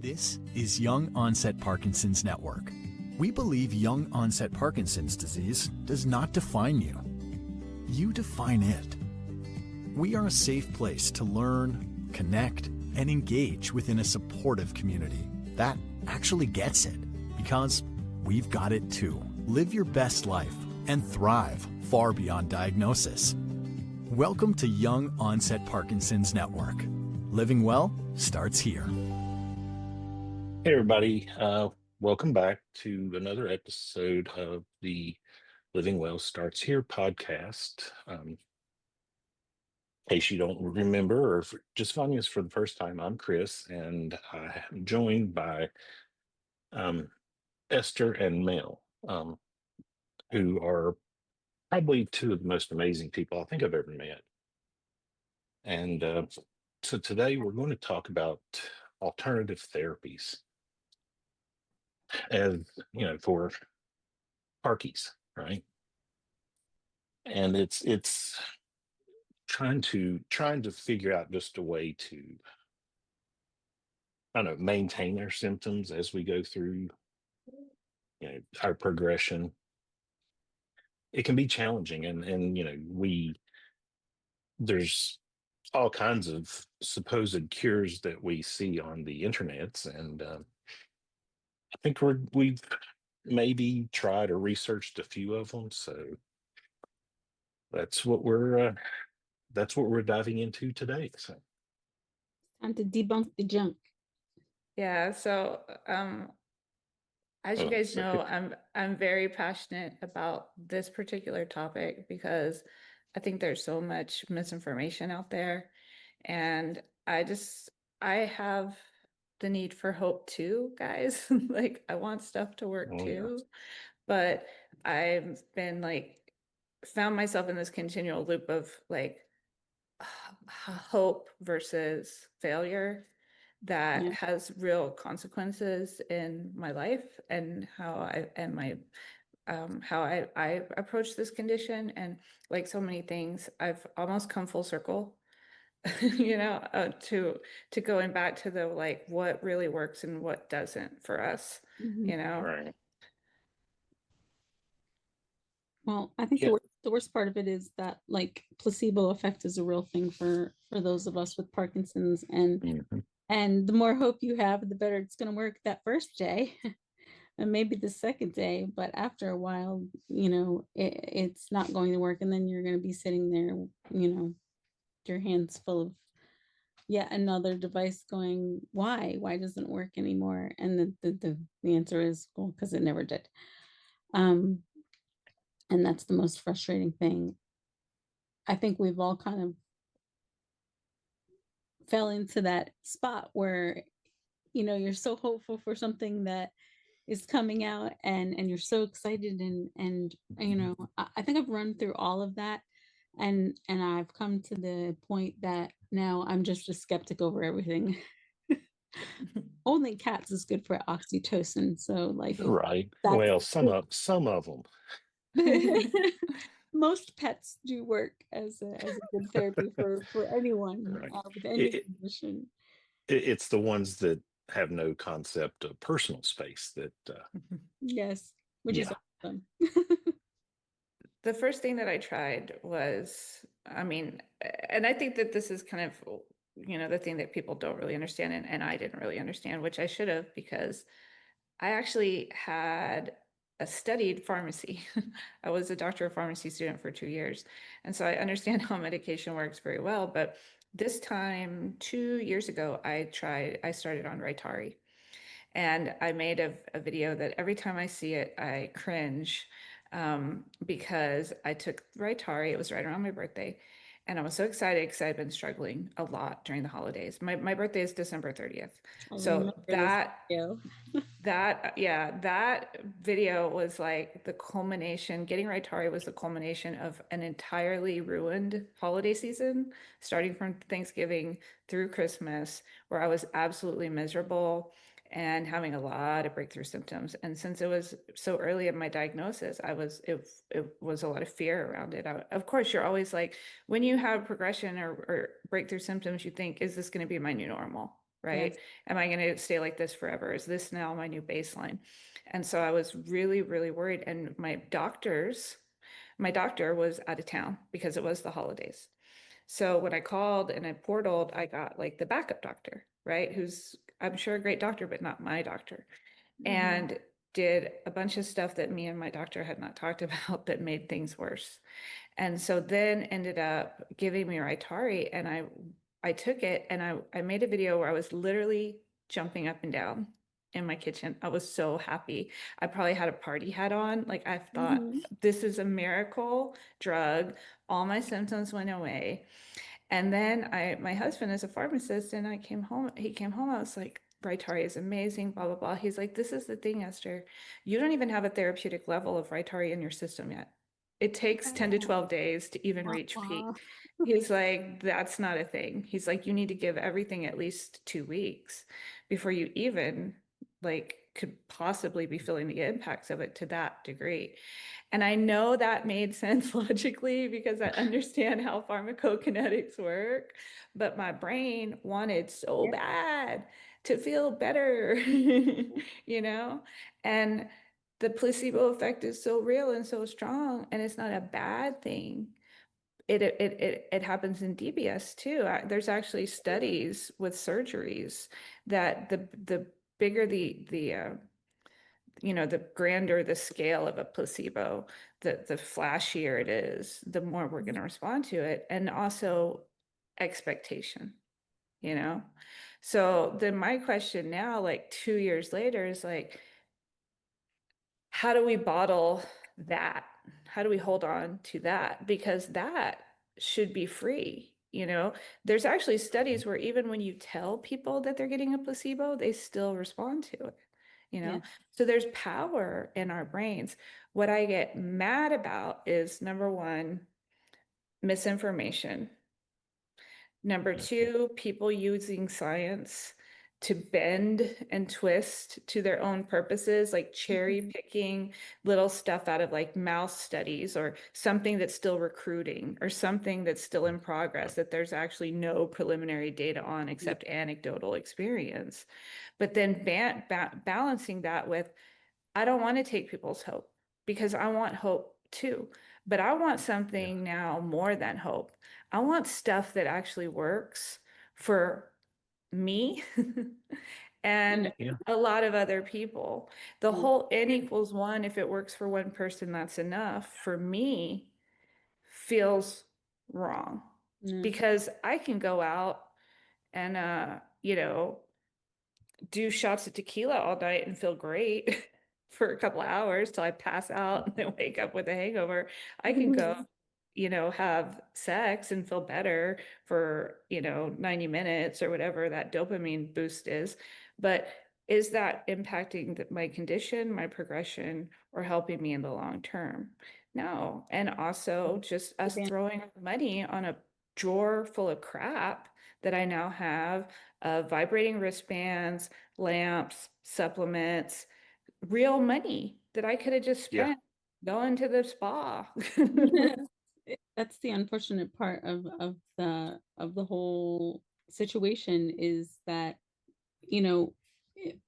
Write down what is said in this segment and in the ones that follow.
This is Young Onset Parkinson's Network. We believe young onset Parkinson's disease does not define you. You define it. We are a safe place to learn, connect, and engage within a supportive community that actually gets it, because we've got it too. Live your best life and thrive far beyond diagnosis. Welcome to Young Onset Parkinson's Network. Living well starts here. Hey everybody, welcome back to another episode of the Living Well Starts Here podcast. In case you don't remember or just finding us for the first time, I'm Chris, and I'm joined by Esther and Mel, who are probably two of the most amazing people I think I've ever met. And so today we're going to talk about alternative therapies, as you know, for Parkies, right? And it's trying to figure out just a way to, I don't know, maintain our symptoms as we go through, our progression. It can be challenging, and there's all kinds of supposed cures that we see on the internets, and I think we've maybe tried or researched a few of them, so that's what we're diving into today. So Time to debunk the junk. Yeah, so as you guys know, I'm very passionate about this particular topic because I think there's so much misinformation out there, and I have the need for hope too, guys. Like, I want stuff to work too, but I've been found myself in this continual loop of hope versus failure that has real consequences in my life and how I approach this condition. And like so many things, I've almost come full circle, to going back to the what really works and what doesn't for us, Right. Well, I think the worst part of it is that placebo effect is a real thing for those of us with Parkinson's, and the more hope you have, the better it's going to work that first day and maybe the second day, but after a while, it's not going to work, and then you're going to be sitting there, your hands full of yet another device going, why doesn't it work anymore? And the answer is, well, because it never did. And that's the most frustrating thing. I think we've all kind of fell into that spot where, you're so hopeful for something that is coming out, and you're so excited, and I think I've run through all of that, and I've come to the point that now I'm just a skeptic over everything. Only cats is good for oxytocin, so right. Well, some of them. Most pets do work as a good therapy for anyone with any condition. It's the ones that have no concept of personal space that yes, which is awesome. The first thing that I tried was, and I think that this is kind of, the thing that people don't really understand, and I didn't really understand, which I should have, because I actually had studied pharmacy. I was a doctor of pharmacy student for 2 years. And so I understand how medication works very well. But this time, 2 years ago, I started on Rytary. And I made a video that every time I see it, I cringe, because I took Rytary. It was right around my birthday. And I was so excited because I'd been struggling a lot during the holidays. My birthday is December 30th. So that video was like the culmination. Getting Rytary was the culmination of an entirely ruined holiday season, starting from Thanksgiving through Christmas, where I was absolutely miserable and having a lot of breakthrough symptoms. And since it was so early in my diagnosis, it was a lot of fear around it. Of course, you're always like, when you have progression or breakthrough symptoms, you think, is this going to be my new normal? right? Yes. Am I going to stay like this forever? Is this now my new baseline? And so I was really, really worried. And my doctor was out of town because it was the holidays. So when I called and I portaled, I got like the backup doctor, right? Who's, I'm sure, a great doctor, but not my doctor. And did a bunch of stuff that me and my doctor had not talked about that made things worse. And so then ended up giving me Rytari, and I took it, and I made a video where I was literally jumping up and down in my kitchen. I was so happy. I probably had a party hat on. Like, I thought, this is a miracle drug. All my symptoms went away. And then my husband is a pharmacist, and he came home. I was like, Rytari is amazing, blah, blah, blah. He's like, this is the thing, Esther. You don't even have a therapeutic level of Rytari in your system yet. It takes 10 to 12 days to even reach peak. He's like, that's not a thing. He's like, you need to give everything at least 2 weeks before you even like could possibly be feeling the impacts of it to that degree. And I know that made sense logically because I understand how pharmacokinetics work, but my brain wanted so bad to feel better, you know? And the placebo effect is so real and so strong, and it's not a bad thing. It happens in DBS too. There's actually studies with surgeries that the bigger the the grander the scale of a placebo, the flashier it is, the more we're going to respond to it, and also expectation, you know? So then my question now, like 2 years later, is like, how do we bottle that? How do we hold on to that? Because that should be free. There's actually studies where even when you tell people that they're getting a placebo, they still respond to it. Yeah. So there's power in our brains. What I get mad about is, number one, misinformation. Number two, people using science to bend and twist to their own purposes, like cherry picking little stuff out of like mouse studies or something that's still recruiting or something that's still in progress that there's actually no preliminary data on except anecdotal experience. But then balancing that with, I don't want to take people's hope because I want hope too. But I want something now more than hope. I want stuff that actually works for me and a lot of other people. The whole N equals 1, if it works for one person, that's enough. For me, feels wrong because I can go out and, do shots of tequila all night and feel great for a couple of hours till I pass out and then wake up with a hangover. I can go, have sex and feel better for, 90 minutes or whatever that dopamine boost is. But is that impacting my condition, my progression, or helping me in the long term? No. And also just us throwing money on a drawer full of crap that I now have, vibrating wristbands, lamps, supplements, real money that I could have just spent going to the spa. That's the unfortunate part of the whole situation, is that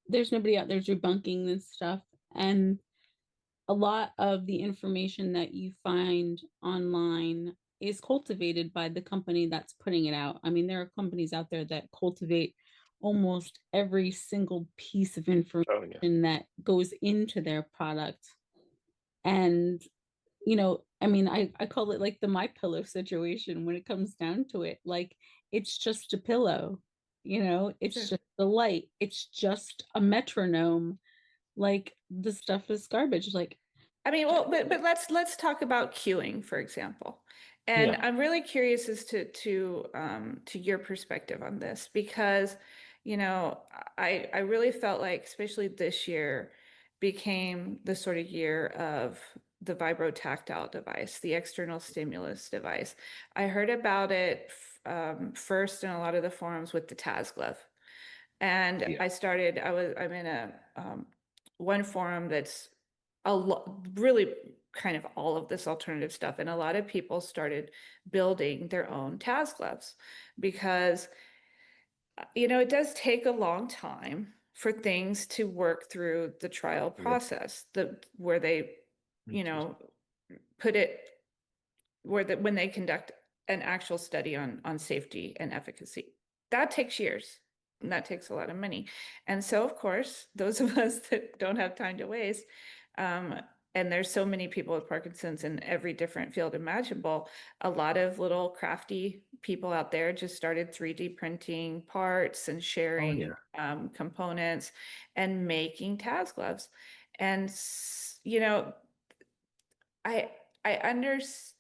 there's nobody out there debunking this stuff, and a lot of the information that you find online is cultivated by the company that's putting it out. I mean, there are companies out there that cultivate almost every single piece of information that goes into their product. And, I mean, I call it like the My Pillow situation when it comes down to it. Like, it's just a pillow, it's just the light, it's just a metronome. Like, the stuff is garbage. Like, I mean, well, but let's talk about cueing, for example. And I'm really curious as to your perspective on this, because, I really felt like, especially this year, became the sort of year of the vibrotactile device, the external stimulus device. I heard about it first in a lot of the forums with the Taz glove. And I'm in a one forum that's really kind of all of this alternative stuff. And a lot of people started building their own Taz gloves because it does take a long time for things to work through the trial Yep. process, where they, put it when they conduct an actual study on safety and efficacy. That takes years, and that takes a lot of money. And so, of course, those of us that don't have time to waste, and there's so many people with Parkinson's in every different field imaginable, a lot of little crafty people out there just started 3D printing parts and sharing components and making TAS gloves. And, I understand.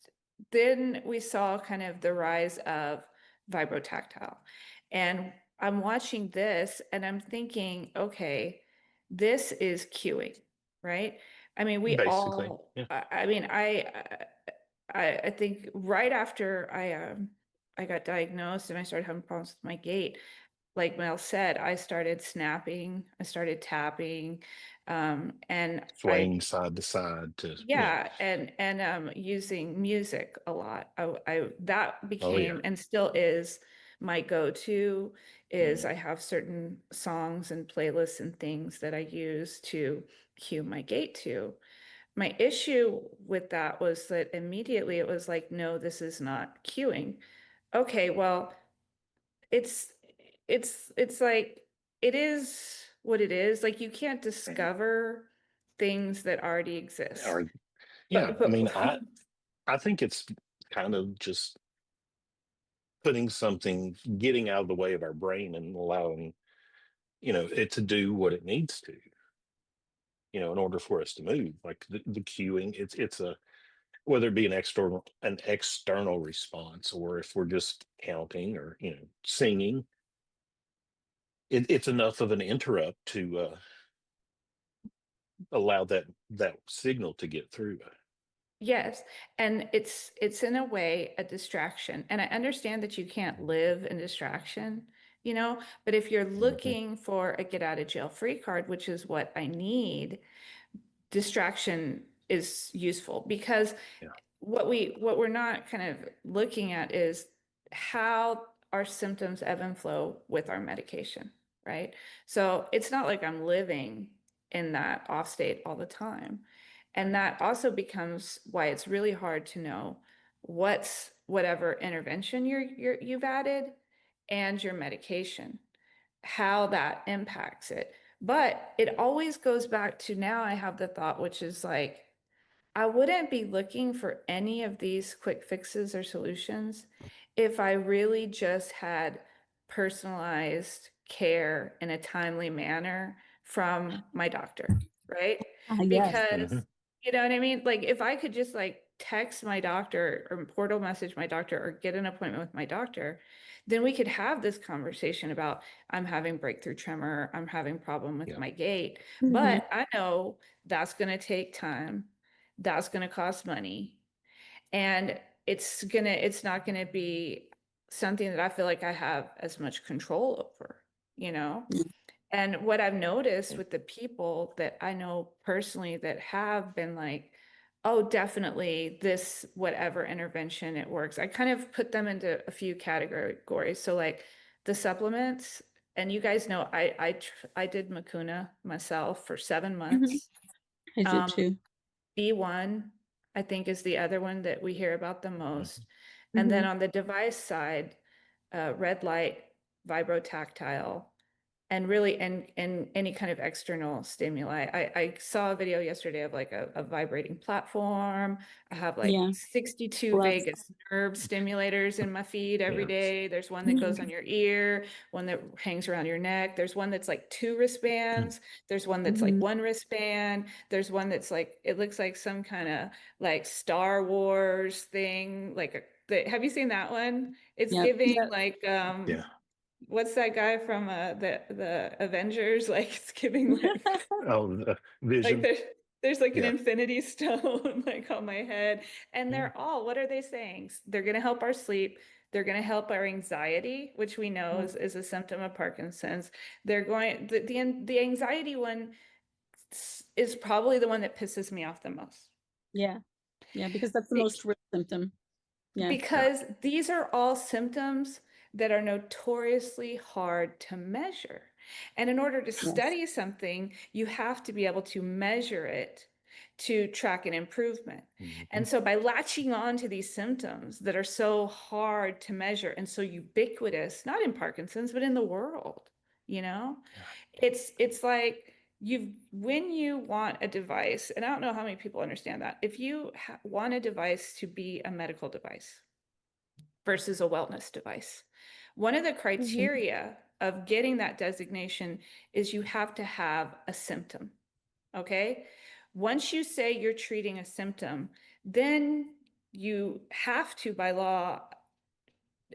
Then we saw kind of the rise of vibrotactile. And I'm watching this and I'm thinking, okay, this is cueing, right? I mean, we Basically, all, yeah. I think right after I got diagnosed and I started having problems with my gait, like Mel said, I started snapping, I started tapping, and Swaying side to side to and using music a lot. I that became yeah. and still is my go-to. Is Mhm. I have certain songs and playlists and things that I use to cue my gait to. My issue with that was that immediately it was like, no, this is not cueing. Okay, well, it's it's like it is what it is. Like you can't discover things that already exist. Or yeah, But I mean, I think it's kind of just putting something, getting out of the way of our brain and allowing, it to do what it needs to, in order for us to move. Like the cueing, it's a, whether it be an external response, or if we're just counting or, singing, it's enough of an interrupt to allow that signal to get through. yes, and it's in a way a distraction. And I understand that you can't live in distraction, but if you're Mhm. looking for a get out of jail free card, which is what I need, distraction is useful because Yeah. what we're not kind of looking at is how our symptoms ebb and flow with our medication, right? So it's not like I'm living in that off state all the time. And that also becomes why it's really hard to know what's whatever intervention you've added and your medication, how that impacts it. But it always goes back to now I have the thought, which is like, I wouldn't be looking for any of these quick fixes or solutions if I really just had personalized care in a timely manner from my doctor, right? Yes. Because Mhm. you know what I mean? Like if I could just like text my doctor or portal message my doctor or get an appointment with my doctor, then we could have this conversation about I'm having breakthrough tremor, I'm having problem with Yeah. my gait, Mhm. but I know that's going to take time, that's going to cost money, and it's not going to be something that I feel like I have as much control over, you know? And what I've noticed with the people that I know personally that have been like, oh, definitely this, whatever intervention, it works. I kind of put them into a few categories. So like the supplements, and you guys know, I did Makuna myself for 7 Mhm. months. I did Um, too. B1, I think, is the other one that we hear about the most. Mhm. And then Mhm. on the device side, red light, vibrotactile, and really and any kind of external stimuli. I saw a video yesterday of like a vibrating platform. I have like Yeah. 62 Gloves. vagus nerve stimulators in my feed every Yeah. day. There's one that goes Mhm. on your ear, one that hangs around your neck. There's one that's like 2 wristbands. There's one that's like Mhm. 1 wristband. There's one that's like, it looks like some kind of like Star Wars thing. Have you seen that one? It's Yep. giving Yep. like Yeah. what's that guy from the Avengers? Like it's giving Oh, the like vision. there's like an Yeah. infinity stone like on my head. And Yeah. they're all, what are they saying? They're gonna help our sleep. They're gonna help our anxiety, which we know Yeah. is a symptom of Parkinson's. They're going the anxiety one is probably the one that pisses me off the most. Yeah. Yeah. Because that's the most real symptom. Yeah. Yeah. Because these are all symptoms that are notoriously hard to measure. And in order to study something, you have to be able to measure it to track an improvement. And so by latching on to these symptoms that are so hard to measure and so ubiquitous, not in Parkinson's, but in the world, you know, it's like when you want a device, and I don't know how many people understand that, if you want a device to be a medical device versus a wellness device, one of the criteria of getting that designation is you have to have a symptom. Okay. Once you say you're treating a symptom, then you have to, by law,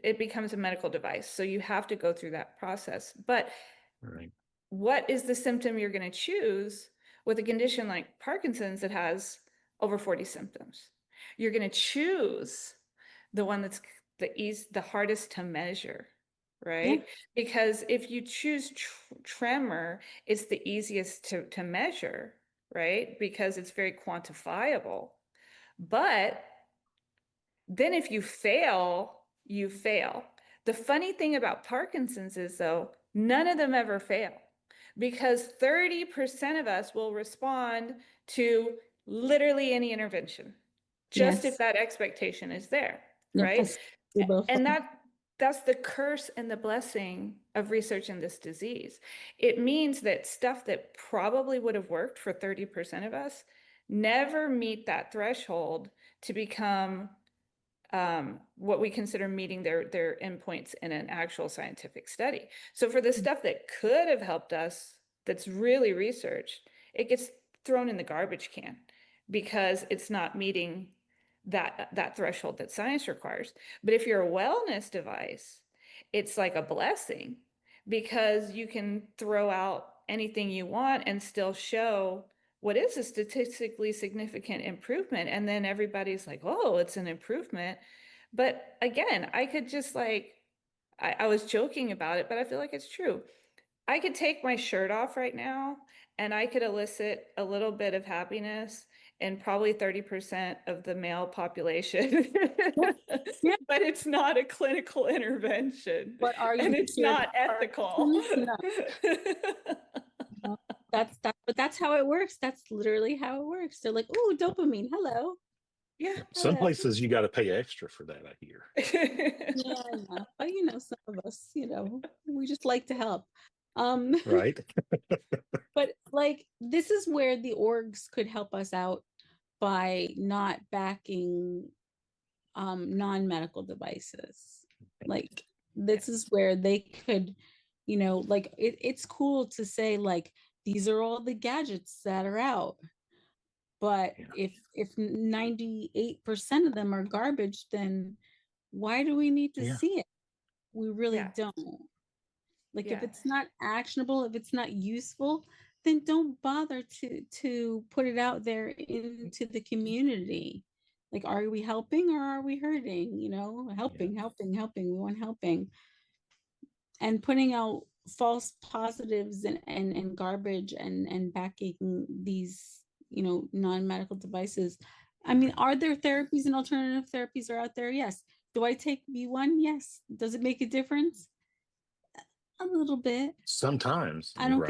it becomes a medical device. So you have to go through that process. But what is the symptom you're going to choose with a condition like Parkinson's that has over 40 symptoms? You're going to choose the one that's the hardest to measure, right? Yeah. Because if you choose tremor, it's the easiest to measure, right? Because it's very quantifiable. But then if you fail, you fail. The funny thing about Parkinson's is, though, none of them ever fail, because 30% of us will respond to literally any intervention, just if that expectation is there, right? And that's the curse and the blessing of research in this disease. It means that stuff that probably would have worked for 30% of us never meet that threshold to become what we consider meeting their endpoints in an actual scientific study. So for the stuff that could have helped us, that's really researched, it gets thrown in the garbage can because it's not meeting that threshold that science requires. But if you're a wellness device, it's like a blessing, because you can throw out anything you want and still show what is a statistically significant improvement. And then everybody's like, oh, it's an improvement. But again, I could just I was joking about it, but I feel like it's true. I could take my shirt off right now and I could elicit a little bit of happiness in probably 30% of the male population. Yeah. But it's not a clinical intervention. But are you, and it's not ethical. No. But that's how it works. That's literally how it works. They're like, oh, dopamine, hello. Yeah. Some places you got to pay extra for that, I hear. Yeah. But some of us, we just like to help. Right. But this is where the orgs could help us out by not backing non-medical devices. This is where they could, it's cool to say these are all the gadgets that are out. But if 98% of them are garbage, then why do we need to see it? We really don't. If it's not actionable, if it's not useful, then don't bother to put it out there into the community. Are we helping or are we hurting? Helping. We want helping. And putting out false positives and garbage and backing these, non-medical devices. I mean, are there therapies and alternative therapies are out there? Yes. Do I take V1? Yes. Does it make a difference? A little bit. Sometimes. I don't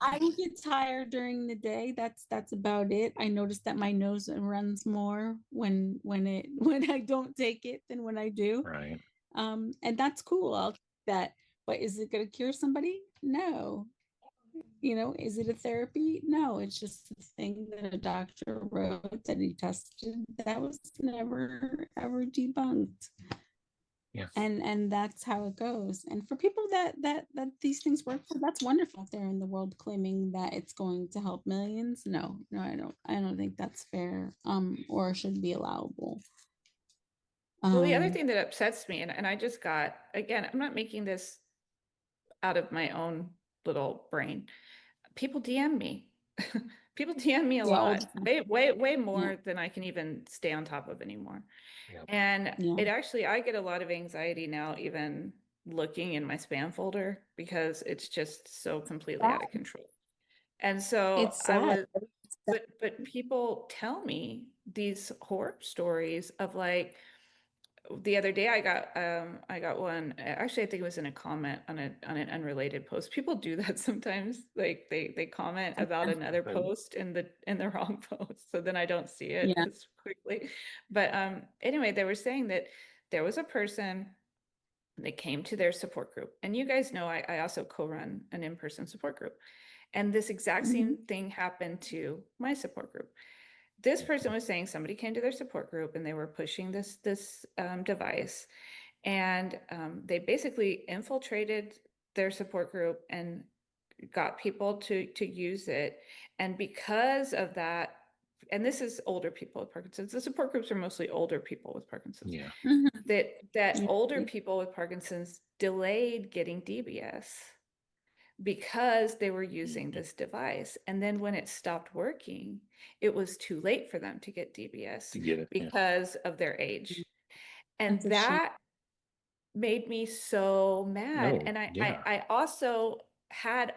I get tired during the day. That's about it. I notice that my nose runs more when I don't take it than when I do. Right. And that's cool. I'll take that. But is it going to cure somebody? No. Is it a therapy? No, it's just a thing that a doctor wrote that he tested that was never ever debunked. Yeah. And that's how it goes. And for people that these things work for, that's wonderful out there in the world claiming that it's going to help millions. No, I don't think that's fair or should be allowable. Well, the other thing that upsets me, and I just got, again, I'm not making this out of my own little brain. People DM me. People DM me a lot, way more than I can even stay on top of anymore. Yep. And it actually, I get a lot of anxiety now, even looking in my spam folder, because it's just so completely out of control. And so but people tell me these horror stories of the other day I got one, actually I think it was in a comment on an unrelated post. People do that sometimes, like they comment about another post in the wrong post, so then I don't see it Yeah. as quickly. But anyway, they were saying that there was a person that came to their support group, and you guys know I also co-run an in-person support group, and this exact same thing happened to my support group. This person was saying somebody came to their support group and they were pushing this device, and they basically infiltrated their support group and got people to use it. And because of that, and this is older people with Parkinson's, the support groups are mostly older people with Parkinson's. Yeah. That older people with Parkinson's delayed getting DBS because they were using this device. And then when it stopped working, it was too late for them to get DBS To get it, yeah. because of their age. And That's a shame. that made me so mad. No, And yeah. I also had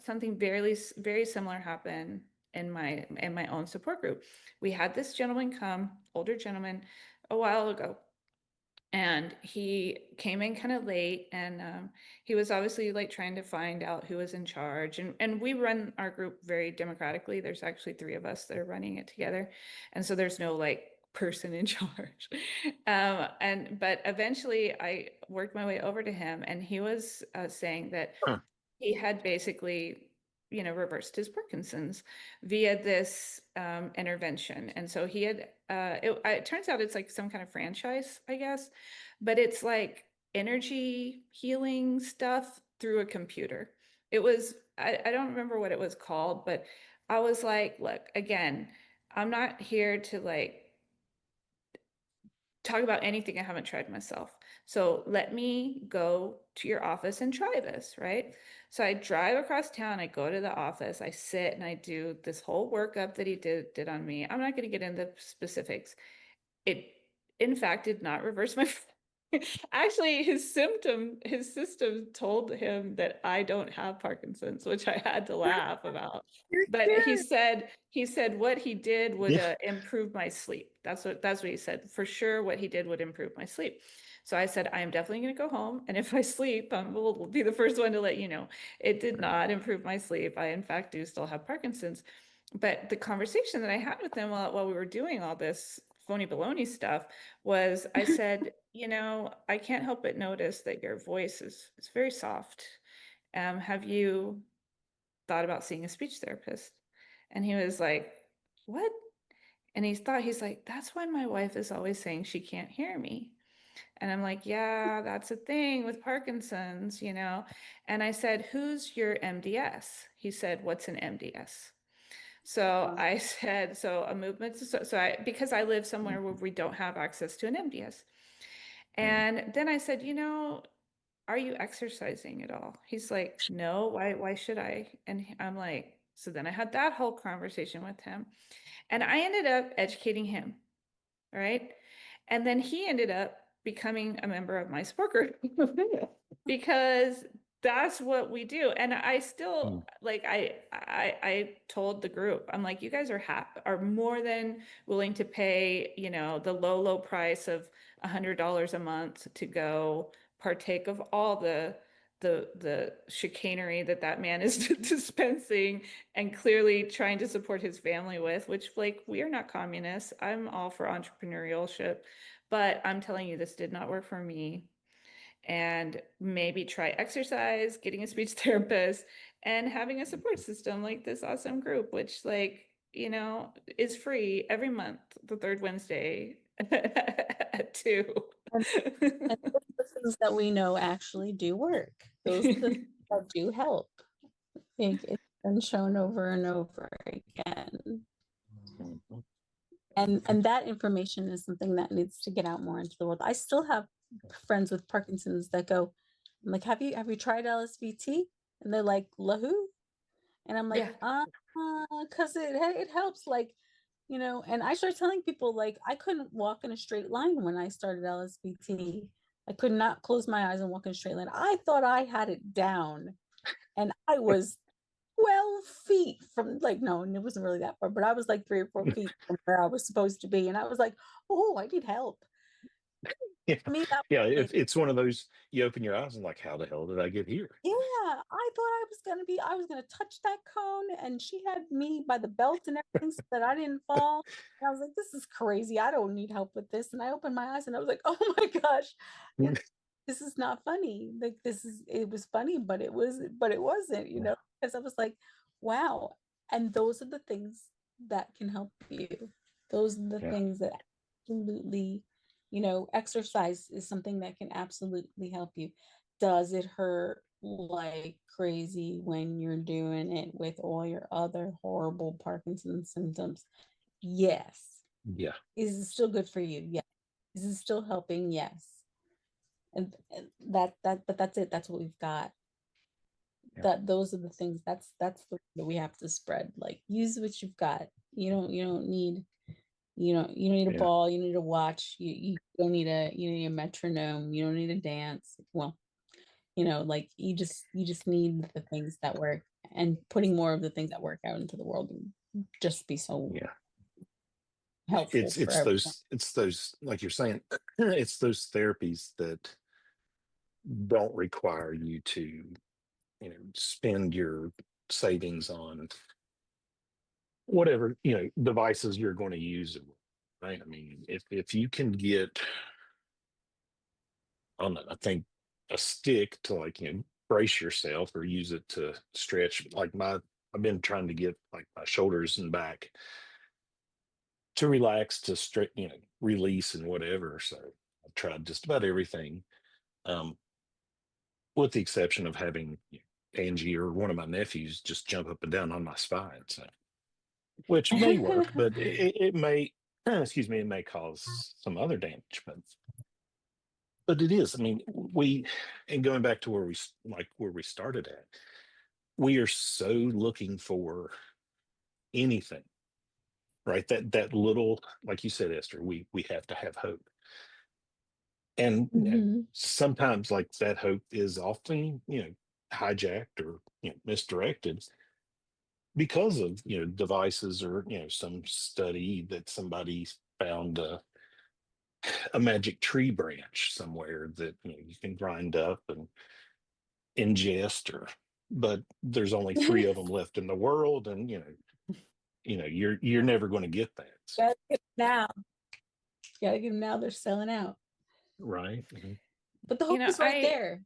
something very similar happen in my own support group. We had this gentleman come, older gentleman, a while ago, and he came in kind of late, and he was obviously like trying to find out who was in charge, and we run our group very democratically. There's actually 3 of us that are running it together, and so there's no like person in charge. But eventually I worked my way over to him, and he was saying that he had basically, reversed his Parkinson's via this intervention. And so he had, it turns out it's like some kind of franchise, I guess, but it's like energy healing stuff through a computer. It was, I don't remember what it was called, but I was like, look, again, I'm not here to like talk about anything I haven't tried myself. So let me go to your office and try this, right? So I drive across town, I go to the office, I sit and I do this whole workup that he did on me. I'm not going to get into specifics. It, in fact, did not reverse my actually his system told him that I don't have Parkinson's, which I had to laugh about. But he said what he did would improve my sleep. That's what he said. For sure, what he did would improve my sleep. So I said, I am definitely going to go home, and if I sleep, I will be the first one to let you know. It did not improve my sleep. I, in fact, do still have Parkinson's. But the conversation that I had with him while we were doing all this phony baloney stuff was, I said, I can't help but notice that your voice is very soft. Have you thought about seeing a speech therapist? And he was like, what? And he's like, that's why my wife is always saying she can't hear me. And I'm like, yeah, that's a thing with Parkinson's, And I said, who's your MDS? He said, what's an MDS? So I said, so a movement, because I live somewhere where we don't have access to an MDS. And then I said, are you exercising at all? He's like, no, why should I? And I'm like, so then I had that whole conversation with him, and I ended up educating him, right? And then he ended up becoming a member of my support group because that's what we do. And I still like, I told the group, I'm like, you guys are more than willing to pay, the low price of $100 a month to go partake of all the chicanery that man is dispensing and clearly trying to support his family with, which, like, we are not communists. I'm all for entrepreneurship, but I'm telling you, this did not work for me. And maybe try exercise, getting a speech therapist, and having a support system like this awesome group, which, like, is free every month, the 3rd Wednesday at 2. And the things that we know actually do work. Those are the things that do help. I think it's been shown over and over again. And that information is something that needs to get out more into the world. I still have friends with Parkinson's that go, I'm like, have you tried LSVT? And they're like, Lahu? And I'm like, because it helps, like, and I started telling people, like, I couldn't walk in a straight line when I started LSVT. I could not close my eyes and walk in a straight line. I thought I had it down, and I was 12 feet from, like, no, and it wasn't really that far, but I was like 3 or 4 feet from where I was supposed to be. And I was like, oh, I need help. Yeah, I mean, that yeah. was It's one of those, you open your eyes and like, how the hell did I get here? Yeah, I thought I was gonna touch that cone, and she had me by the belt and everything so that I didn't fall. And I was like, this is crazy. I don't need help with this. And I opened my eyes and I was like, oh my gosh, this is not funny. Like it was funny, but it wasn't, because I was like, wow. And those are the things that can help you. Those are the Yeah, things that absolutely, exercise is something that can absolutely help you. Does it hurt like crazy when you're doing it with all your other horrible Parkinson's symptoms? Yes. yeah, Is it still good for you? Yes. Is it still helping? Yes. And but that's it. That's what we've got. yeah, Those are the things. That's the that we have to spread. Like, use what you've got. You don't need you don't need a yeah. ball. You need a watch. You don't need a metronome. You don't need a dance. Well, like you just need the things that work, and putting more of the things that work out into the world and just be so Yeah. helpful for everyone. It's those, like you're saying, it's those therapies that don't require you to, spend your savings on whatever, devices you're going to use it with, right? I mean, if you can get, I don't know, I think a stick to, like, brace yourself, or use it to stretch, like I've been trying to get like my shoulders and back to relax, to stretch, release and whatever. So I've tried just about everything, um, with the exception of having Angie or one of my nephews just jump up and down on my spine. So, which may work, but it may, excuse me, it may cause some other damage. But it is. I mean, and going back to where we started at, we are so looking for anything, right? That little, like you said, Esther, we have to have hope. And Mhm. sometimes, like, that hope is often, hijacked or, misdirected because of, devices, or, some study that somebody found a magic tree branch somewhere that, you can grind up and ingest, but there's only three of them left in the world, and you're never going to get that. So, Gotta get 'em now. Gotta get 'em now. They're selling out. right. Mhm. But the You hope know, is right there.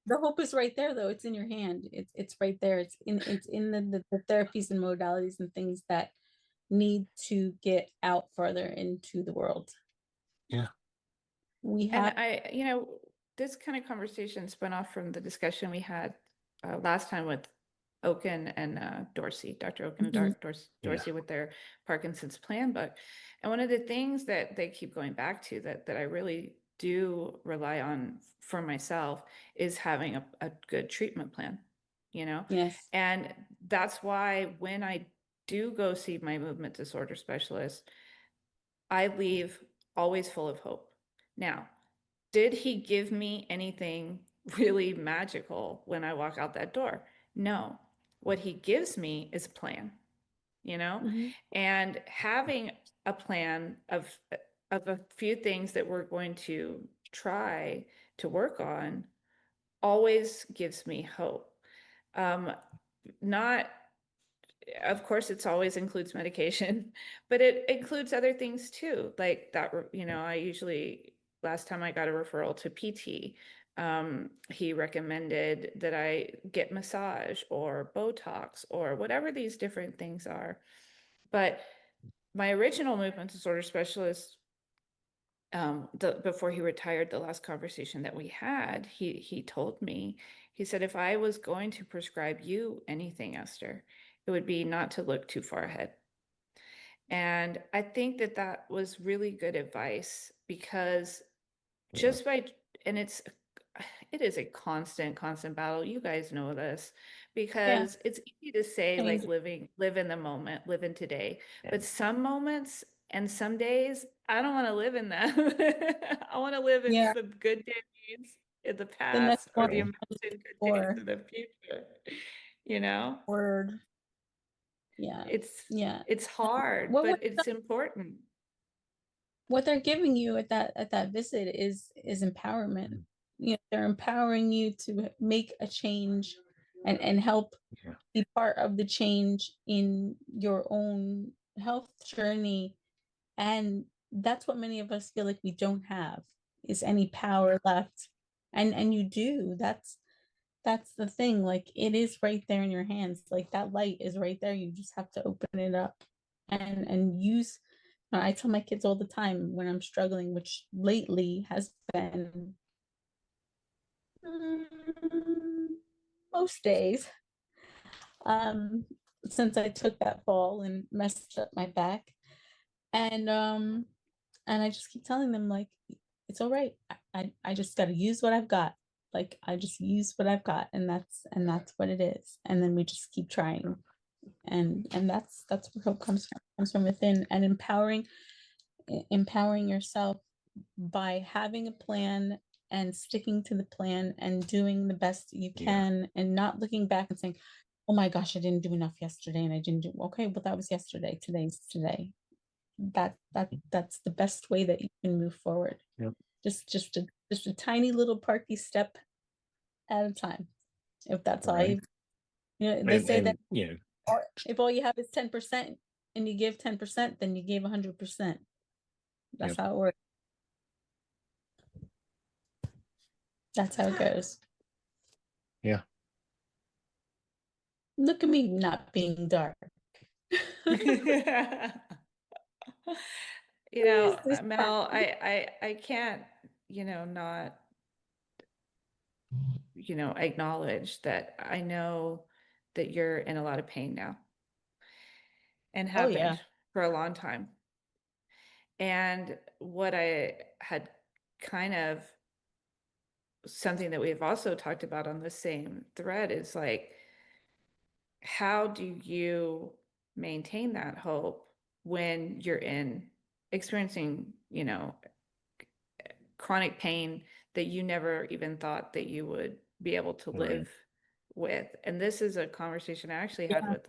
The hope is right there, though. It's in your hand. It's right there. It's in the therapies and modalities and things that need to get out further into the world. Yeah. We and have this kind of conversation spun off from the discussion we had last time with Oaken and Dorsey, Dr. Oaken and Mhm. Dorsey with their Parkinson's plan book. And one of the things that they keep going back to that I really do rely on for myself is having a good treatment plan, Yes. And that's why when I do go see my movement disorder specialist, I leave always full of hope. Now, did he give me anything really magical when I walk out that door? No. What he gives me is a plan, Mhm. and having a plan of a few things that we're going to try to work on always gives me hope. Not Of course, it's always includes medication, but it includes other things too. Like that, I usually, last time I got a referral to PT, he recommended that I get massage or Botox or whatever these different things are. But my original movement disorder specialist, before he retired, the last conversation that we had, he told me, he said, if I was going to prescribe you anything, Esther, it would be not to look too far ahead. And I think that that was really good advice, because Yeah. just by, and it is a constant battle. You guys know this, Yeah. because it's easy to say, like, Amazing. live in the moment, live in today. But some moments and some days, I don't want to live in them. I want to live in Yeah. some good days in the The next past, or one the Right. imagined good days or in the future. You know, word. Yeah. it's Yeah. it's hard, What but it's important. what they're giving you at that visit is empowerment. You know, they're empowering you to make a change and help be part of the change in your own health journey. And that's what many of us feel like we don't have, is any power left. And you do. That's the thing. Like, it is right there in your hands. Like, that light is right there. You just have to open it up and use. I tell my kids all the time when I'm struggling, which lately has been most days, since I took that fall and messed up my back. And I just keep telling them, like, it's all right. I just got to use what I've got. Like, I just use what I've got, and that's what it is. And then we just keep trying. And that's where hope comes from within, and empowering yourself by having a plan and sticking to the plan and doing the best you can, and not looking back and saying, oh my gosh, I didn't do enough yesterday, and I didn't do okay, but that was yesterday. Today's today. That's the best way that you can move forward. Yep. Just a tiny little Parky step at a time. If that's all you know, they say that if all you have is 10% and you give 10%, then you gave 100%. That's how it works. That's how it goes. Yeah. Look at me not being dark. You know, Mel, I can't, not, acknowledge that I know that you're in a lot of pain now and have been for a long time. And what I had kind of something that we've also talked about on the same thread is like, how do you maintain that hope when you're experiencing, chronic pain that you never even thought that you would be able to live with? And this is a conversation I actually had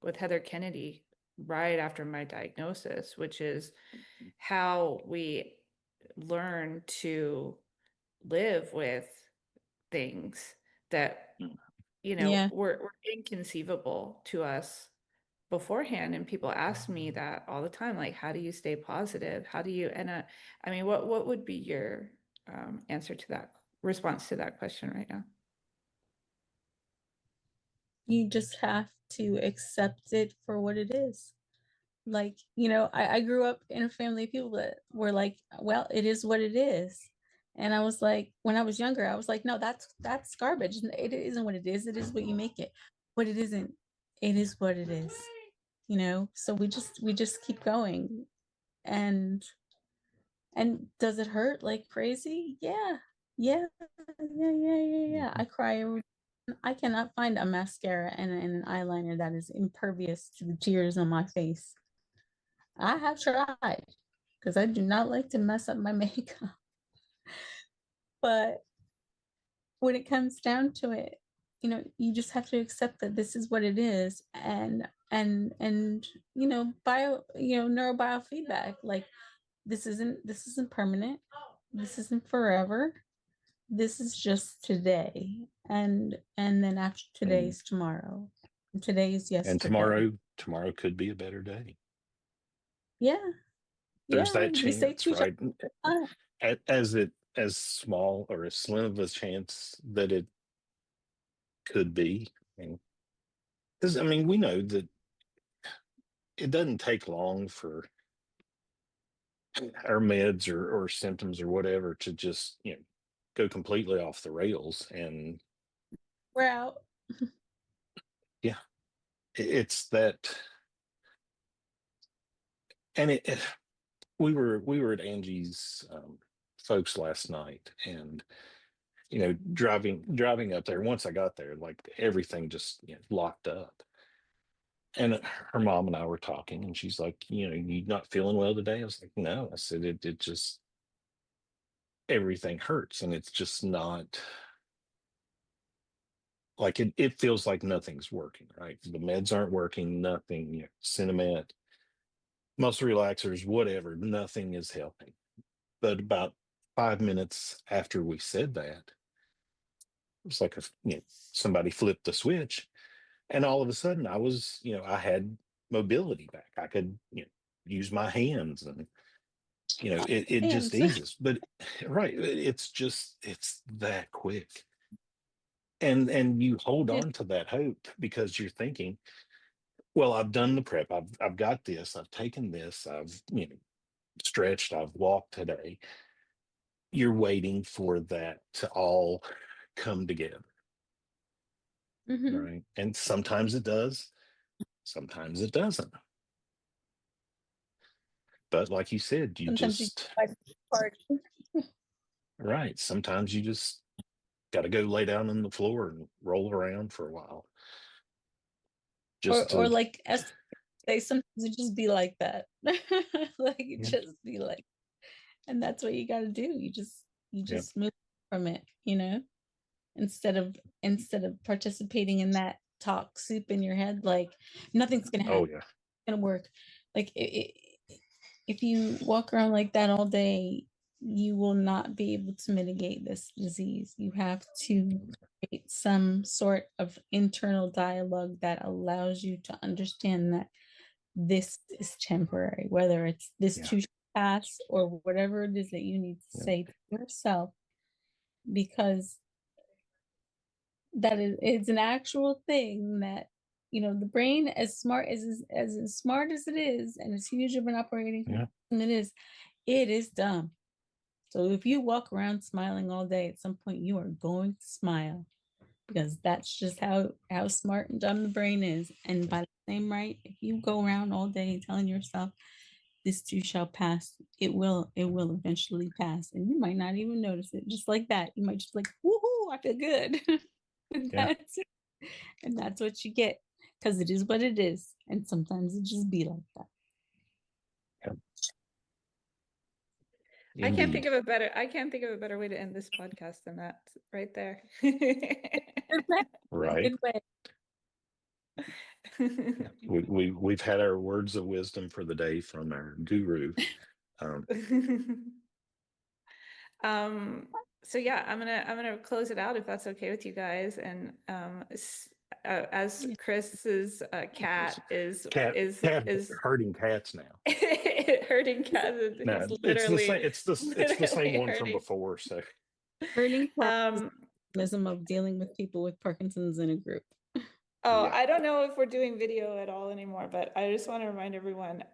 with Heather Kennedy right after my diagnosis, which is how we learn to live with things that, were inconceivable to us beforehand. And people ask me that all the time, like, how do you stay positive? How do you, and I mean, what would be your answer to that, response to that question right now? You just have to accept it for what it is. Like, I grew up in a family of people that were like, well, it is what it is. And I was like, when I was younger, I was like, no, that's garbage. It isn't what it is. It is what you make it. But it isn't. It is what it is. So we just keep going. And does it hurt like crazy? Yeah. I cry I cannot find a mascara and an eyeliner that is impervious to the tears on my face. I have tried, because I do not like to mess up my makeup. But when it comes down to it, you just have to accept that this is what it is. And neurobiofeedback, like, this isn't permanent. This isn't forever. This is just today. And then after today's tomorrow. And today's yesterday. And tomorrow could be a better day. Yeah. There's that chance, right? As small or as slim of a chance that it could be. Because we know that it doesn't take long for our meds or symptoms or whatever to just go completely off the rails, and we're out. It's that. And we were at Angie's folks last night, and driving up there. Once I got there, like, everything just locked up. And her mom and I were talking, and she's like, you not feeling well today? I was like, no. I said, it just, everything hurts, and it's just not, like, it feels like nothing's working, right? The meds aren't working, nothing, Cinemet. muscle relaxers, whatever, nothing is helping. But about 5 minutes after we said that, it's like somebody flipped the switch, and all of a sudden I was, I had mobility back. I could, use my hands, and it just Hands. eases. But right, it's that quick. And you hold Yeah. on to that hope because you're thinking, well, I've done the prep. I've got this. I've taken this. I've stretched. I've walked today. You're waiting for that to all come together, Mhm. right? And sometimes it does. Sometimes it doesn't. But like you said, you Sometimes you just like part. right. Sometimes you just got to go lay down on the floor and roll around for a while, just Or to like as they sometimes it just be like that. Like it yeah, just be like, and that's what you got to do. You yeah. just move from it, instead of participating in that talk soup in your head, like nothing's gonna Oh happen, yeah, gonna work. Like if you walk around like that all day, you will not be able to mitigate this disease. You have to create some sort of internal dialogue that allows you to understand that this is temporary, whether it's this yeah, too shall pass or whatever it is that you need to yeah, say to yourself, because that is it's an actual thing that the brain, as smart as it is and as huge of an operating yeah, system it is dumb. So if you walk around smiling all day, at some point you are going to smile, because that's just how smart and dumb the brain is. And by the same right, if you go around all day telling yourself this too shall pass, it will eventually pass, and you might not even notice it. Just like that, you might just like, woohoo, I feel good. And yeah. that's it. And that's what you get, because it is what it is, and sometimes it just be like that. Yeah. I can't think Indeed. of a better way to end this podcast than that right there. Good way. Right. Good way. We've had our words of wisdom for the day from our guru. Um, So yeah, I'm gonna close it out if that's okay with you guys. And as Yeah. Chris's cat is cat is cat is herding cats now. hurting cats, No, he's it's the literally same. It's the same literally one from hurting. before. So Hurting Um, mechanism of dealing with people with Parkinson's in a group. Oh, yeah, I don't know if we're doing video at all anymore, but I just want to remind everyone,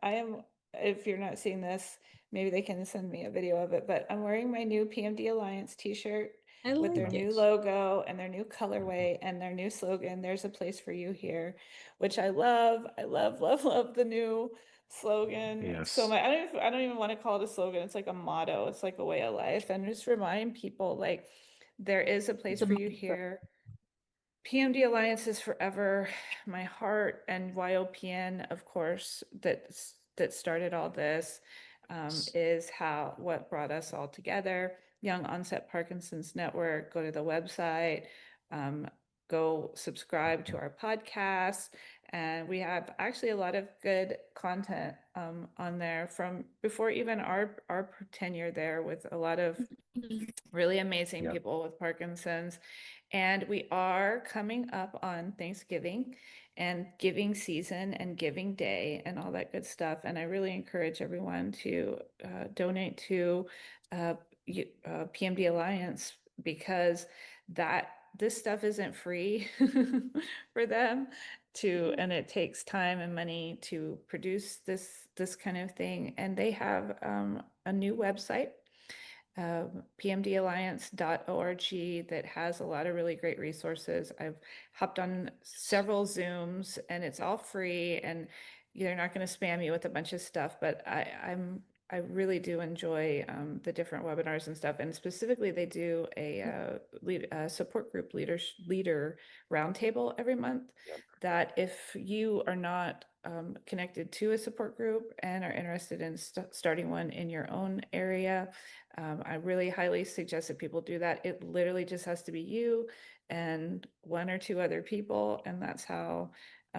if you're not seeing this, maybe they can send me a video of it, but I'm wearing my new PMD Alliance t-shirt I with their like new it. logo and their new colorway and their new slogan, "There's a place for you here," which I love. I love, love, love the new slogan so yes, much. I don't even want to call it a slogan. It's like a motto. It's like a way of life. And just remind people, like, there is a place It's a for you mantra. here. PMD Alliance is forever my heart, and YOPN, of course, that started all this, is what brought us all together. Young Onset Parkinson's Network. Go to the website, um, go subscribe to our podcast, and we have actually a lot of good content on there from before even our tenure there, with a lot of really amazing yeah, people with Parkinson's. And we are coming up on Thanksgiving and giving season and giving day and all that good stuff. And I really encourage everyone to donate to PMD Alliance, because this stuff isn't free for them and it takes time and money to produce this kind of thing. And they have a new website, pmdalliance.org, that has a lot of really great resources. I've hopped on several Zooms and it's all free, and they're not going to spam you with a bunch of stuff, but I really do enjoy the different webinars and stuff. And specifically, they do a support group leader roundtable every month, yeah, that if you are not connected to a support group and are interested in starting one in your own area, I really highly suggest that people do that. It literally just has to be you and one or two other people, and that's how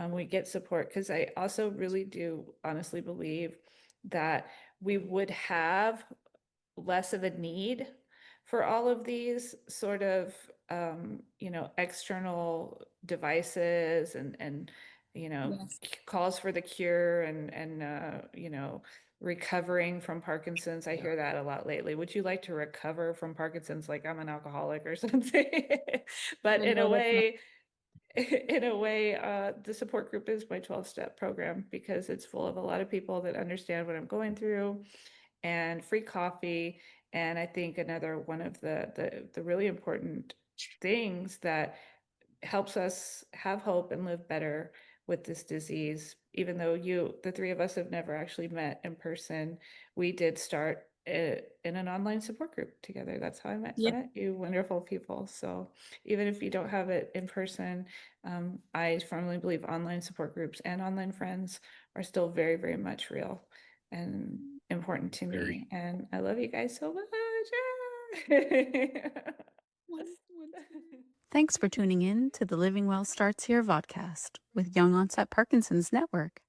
we get support, because I also really do honestly believe that we would have less of a need for all of these sort of external devices and Yes. calls for the cure and recovering from Parkinson's. I Yeah. hear that a lot lately. Would you like to recover from Parkinson's? Like I'm an alcoholic or something. But in a No, that's not. way, the support group is my 12-step program, because it's full of a lot of people that understand what I'm going through, and free coffee. And I think another one of the really important things that helps us have hope and live better with this disease, even though the three of us have never actually met in person, we did start it in an online support group together. That's how I met you wonderful people. So even if you don't have it in person, I firmly believe online support groups and online friends are still very, very much real and important to Very. me. And I love you guys so much. Thanks for tuning in to the Living Well Starts Here vodcast with Young Onset Parkinson's Network.